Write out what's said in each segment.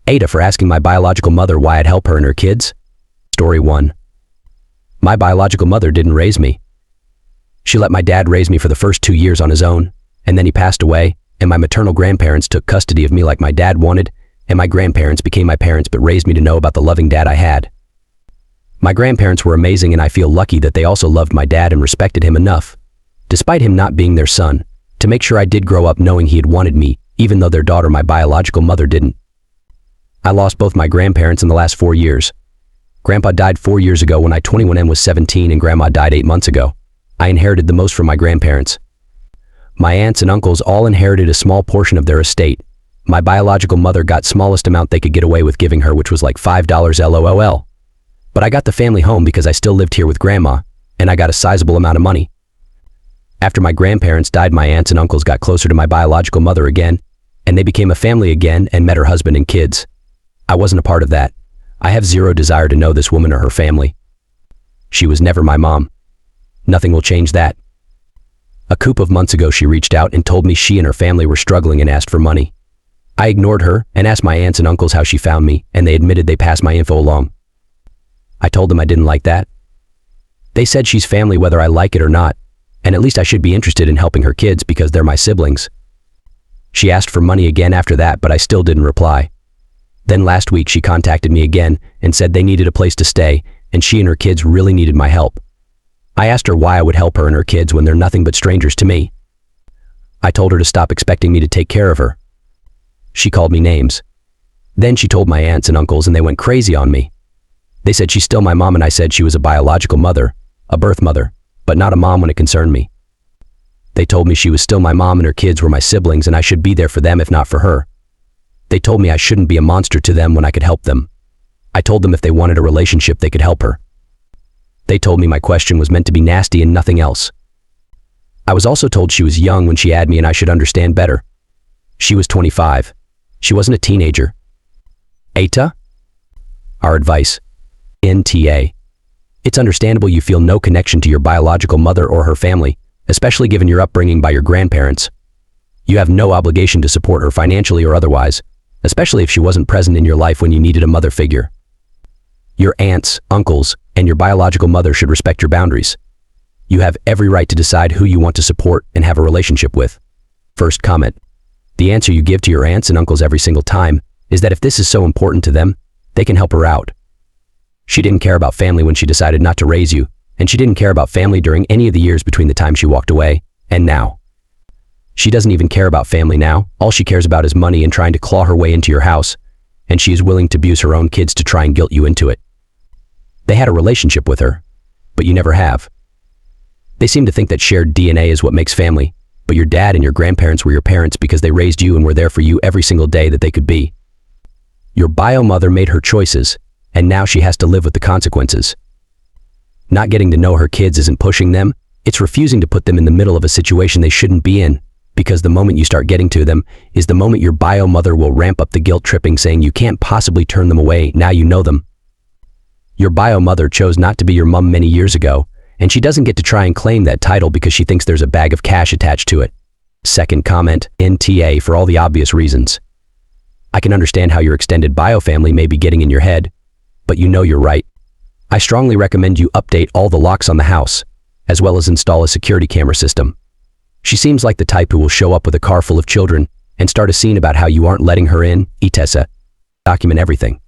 Ada for asking my biological mother why I'd help her and her kids. Story 1. My biological mother didn't raise me. She let my dad raise me for the first 2 years on his own, and then he passed away, and my maternal grandparents took custody of me like my dad wanted, and my grandparents became my parents but raised me to know about the loving dad I had. My grandparents were amazing, and I feel lucky that they also loved my dad and respected him enough, despite him not being their son, to make sure I did grow up knowing he had wanted me, even though their daughter, my biological mother, didn't. I lost both my grandparents in the last 4 years. Grandpa died 4 years ago when I 21 and was 17, and Grandma died 8 months ago. I inherited the most from my grandparents. My aunts and uncles all inherited a small portion of their estate. My biological mother got smallest amount they could get away with giving her, which was like $5 LOL. But I got the family home because I still lived here with Grandma, and I got a sizable amount of money. After my grandparents died, my aunts and uncles got closer to my biological mother again, and they became a family again and met her husband and kids. I wasn't a part of that. I have zero desire to know this woman or her family. She was never my mom. Nothing will change that. A couple of months ago, she reached out and told me she and her family were struggling and asked for money. I ignored her and asked my aunts and uncles how she found me, and they admitted they passed my info along. I told them I didn't like that. They said she's family whether I like it or not, and at least I should be interested in helping her kids because they're my siblings. She asked for money again after that, but I still didn't reply. Then last week she contacted me again and said they needed a place to stay, and she and her kids really needed my help. I asked her why I would help her and her kids when they're nothing but strangers to me. I told her to stop expecting me to take care of her. She called me names. Then she told my aunts and uncles, and they went crazy on me. They said she's still my mom, and I said she was a biological mother, a birth mother, but not a mom when it concerned me. They told me she was still my mom and her kids were my siblings, and I should be there for them if not for her. They told me I shouldn't be a monster to them when I could help them. I told them if they wanted a relationship, they could help her. They told me my question was meant to be nasty and nothing else. I was also told she was young when she had me and I should understand better. She was 25. She wasn't a teenager. Eta? Our advice. NTA. It's understandable you feel no connection to your biological mother or her family, especially given your upbringing by your grandparents. You have no obligation to support her financially or otherwise, especially if she wasn't present in your life when you needed a mother figure. Your aunts, uncles, and your biological mother should respect your boundaries. You have every right to decide who you want to support and have a relationship with. First comment. The answer you give to your aunts and uncles every single time is that if this is so important to them, they can help her out. She didn't care about family when she decided not to raise you, and she didn't care about family during any of the years between the time she walked away and now. She doesn't even care about family now. All she cares about is money and trying to claw her way into your house, and she is willing to abuse her own kids to try and guilt you into it. They had a relationship with her, but you never have. They seem to think that shared DNA is what makes family, but your dad and your grandparents were your parents because they raised you and were there for you every single day that they could be. Your bio mother made her choices, and now she has to live with the consequences. Not getting to know her kids isn't pushing them, it's refusing to put them in the middle of a situation they shouldn't be in, because the moment you start getting to them is the moment your bio mother will ramp up the guilt tripping, saying you can't possibly turn them away now you know them. Your bio mother chose not to be your mom many years ago, and she doesn't get to try and claim that title because she thinks there's a bag of cash attached to it. Second comment, NTA, for all the obvious reasons. I can understand how your extended bio family may be getting in your head, but you know you're right. I strongly recommend you update all the locks on the house, as well as install a security camera system. She seems like the type who will show up with a car full of children and start a scene about how you aren't letting her in, etc. Document everything.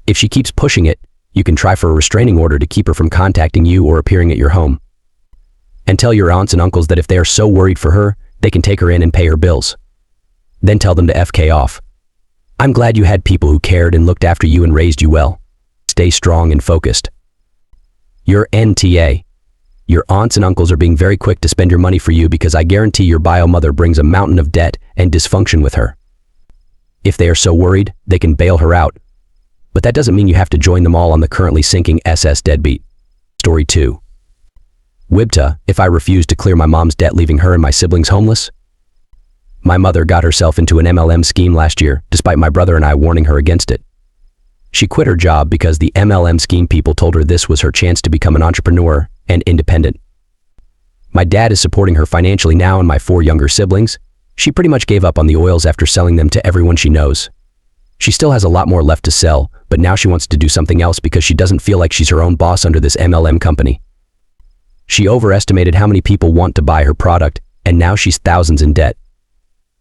If she keeps pushing it, you can try for a restraining order to keep her from contacting you or appearing at your home. And tell your aunts and uncles that if they are so worried for her, they can take her in and pay her bills. Then tell them to FK off. I'm glad you had people who cared and looked after you and raised you well. Stay strong and focused. Your NTA. Your aunts and uncles are being very quick to spend your money for you because I guarantee your bio mother brings a mountain of debt and dysfunction with her. If they are so worried, they can bail her out. But that doesn't mean you have to join them all on the currently sinking SS Deadbeat. Story 2. Wibta, if I refuse to clear my mom's debt, leaving her and my siblings homeless? My mother got herself into an MLM scheme last year, despite my brother and I warning her against it. She quit her job because the MLM scheme people told her this was her chance to become an entrepreneur and independent. My dad is supporting her financially now, and my 4 younger siblings. She pretty much gave up on the oils after selling them to everyone she knows. She still has a lot more left to sell, but now she wants to do something else because she doesn't feel like she's her own boss under this MLM company. She overestimated how many people want to buy her product, and now she's thousands in debt.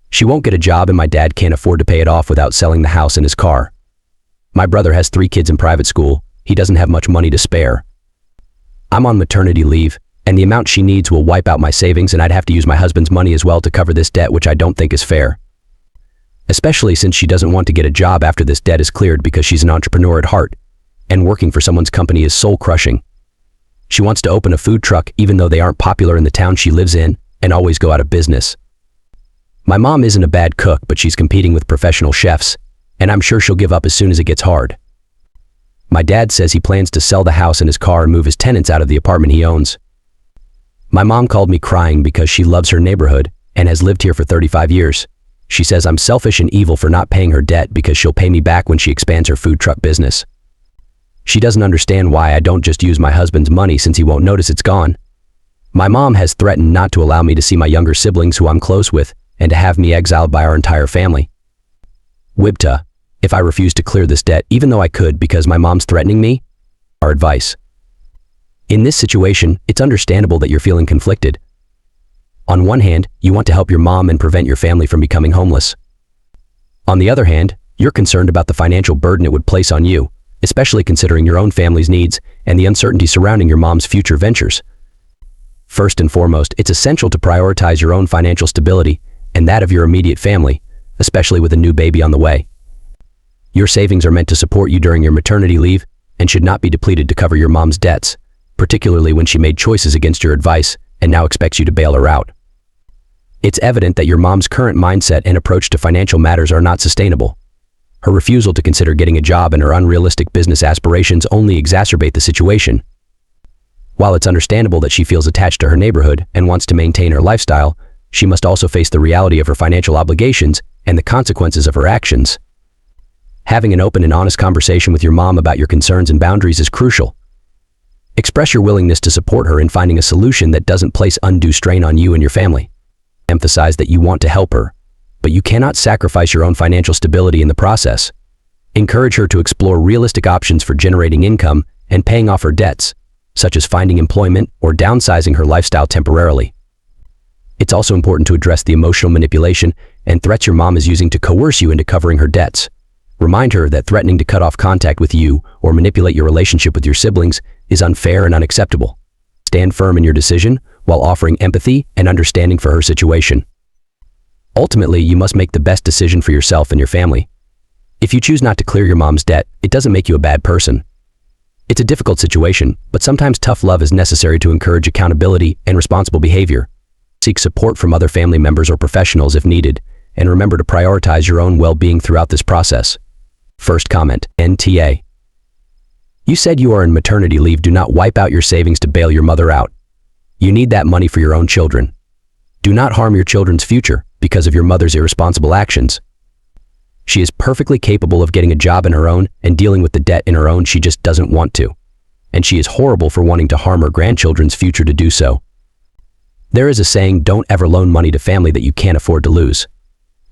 She won't get a job and my dad can't afford to pay it off without selling the house and his car. My brother has 3 kids in private school. He doesn't have much money to spare. I'm on maternity leave, and the amount she needs will wipe out my savings, and I'd have to use my husband's money as well to cover this debt, which I don't think is fair. Especially since she doesn't want to get a job after this debt is cleared because she's an entrepreneur at heart, and working for someone's company is soul-crushing. She wants to open a food truck even though they aren't popular in the town she lives in and always go out of business. My mom isn't a bad cook, but she's competing with professional chefs, and I'm sure she'll give up as soon as it gets hard. My dad says he plans to sell the house and his car and move his tenants out of the apartment he owns. My mom called me crying because she loves her neighborhood and has lived here for 35 years. She says I'm selfish and evil for not paying her debt because she'll pay me back when she expands her food truck business. She doesn't understand why I don't just use my husband's money since he won't notice it's gone. My mom has threatened not to allow me to see my younger siblings who I'm close with and to have me exiled by our entire family. Wibta, if I refuse to clear this debt, even though I could because my mom's threatening me, our advice. In this situation, it's understandable that you're feeling conflicted. On one hand, you want to help your mom and prevent your family from becoming homeless. On the other hand, you're concerned about the financial burden it would place on you, especially considering your own family's needs and the uncertainty surrounding your mom's future ventures. First and foremost, it's essential to prioritize your own financial stability and that of your immediate family, especially with a new baby on the way. Your savings are meant to support you during your maternity leave and should not be depleted to cover your mom's debts, particularly when she made choices against your advice and now expects you to bail her out. It's evident that your mom's current mindset and approach to financial matters are not sustainable. Her refusal to consider getting a job and her unrealistic business aspirations only exacerbate the situation. While it's understandable that she feels attached to her neighborhood and wants to maintain her lifestyle, she must also face the reality of her financial obligations and the consequences of her actions. Having an open and honest conversation with your mom about your concerns and boundaries is crucial. Express your willingness to support her in finding a solution that doesn't place undue strain on you and your family. Emphasize that you want to help her, but you cannot sacrifice your own financial stability in the process. Encourage her to explore realistic options for generating income and paying off her debts, such as finding employment or downsizing her lifestyle temporarily. It's also important to address the emotional manipulation and threats your mom is using to coerce you into covering her debts. Remind her that threatening to cut off contact with you or manipulate your relationship with your siblings is unfair and unacceptable. Stand firm in your decision while offering empathy and understanding for her situation. Ultimately, you must make the best decision for yourself and your family. If you choose not to clear your mom's debt, it doesn't make you a bad person. It's a difficult situation, but sometimes tough love is necessary to encourage accountability and responsible behavior. Seek support from other family members or professionals if needed, and remember to prioritize your own well-being throughout this process. First comment, NTA. You said you are in maternity leave. Do not wipe out your savings to bail your mother out. You need that money for your own children. Do not harm your children's future because of your mother's irresponsible actions. She is perfectly capable of getting a job in her own and dealing with the debt in her own. She just doesn't want to. And she is horrible for wanting to harm her grandchildren's future to do so. There is a saying, don't ever loan money to family that you can't afford to lose.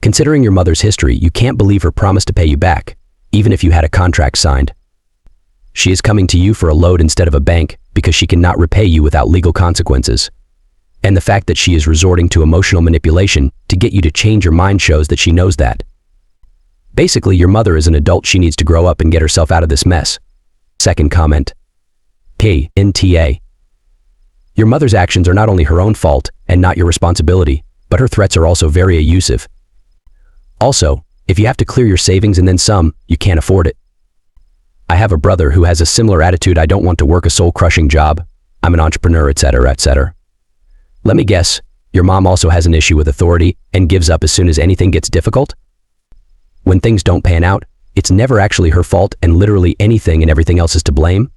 Considering your mother's history, you can't believe her promise to pay you back, even if you had a contract signed. She is coming to you for a loan instead of a bank because she cannot repay you without legal consequences. And the fact that she is resorting to emotional manipulation to get you to change your mind shows that she knows that. Basically, your mother is an adult. She needs to grow up and get herself out of this mess. Second comment. NTA. Your mother's actions are not only her own fault and not your responsibility, but her threats are also very abusive. Also, if you have to clear your savings and then some, you can't afford it. I have a brother who has a similar attitude. I don't want to work a soul-crushing job. I'm an entrepreneur, etc., etc. Let me guess, your mom also has an issue with authority and gives up as soon as anything gets difficult? When things don't pan out, it's never actually her fault and literally anything and everything else is to blame?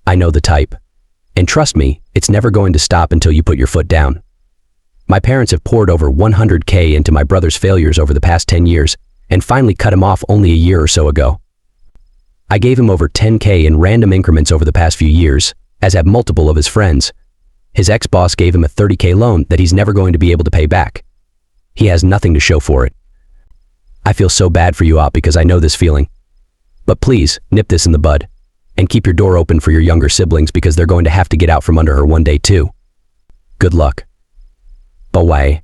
I know the type. And trust me, it's never going to stop until you put your foot down. My parents have poured over $100K into my brother's failures over the past 10 years and finally cut him off only a year or so ago. I gave him over $10K in random increments over the past few years, as have multiple of his friends. His ex-boss gave him a $30K loan that he's never going to be able to pay back. He has nothing to show for it. I feel so bad for you out because I know this feeling. But please, nip this in the bud. And keep your door open for your younger siblings because they're going to have to get out from under her one day too. Good luck. Bye.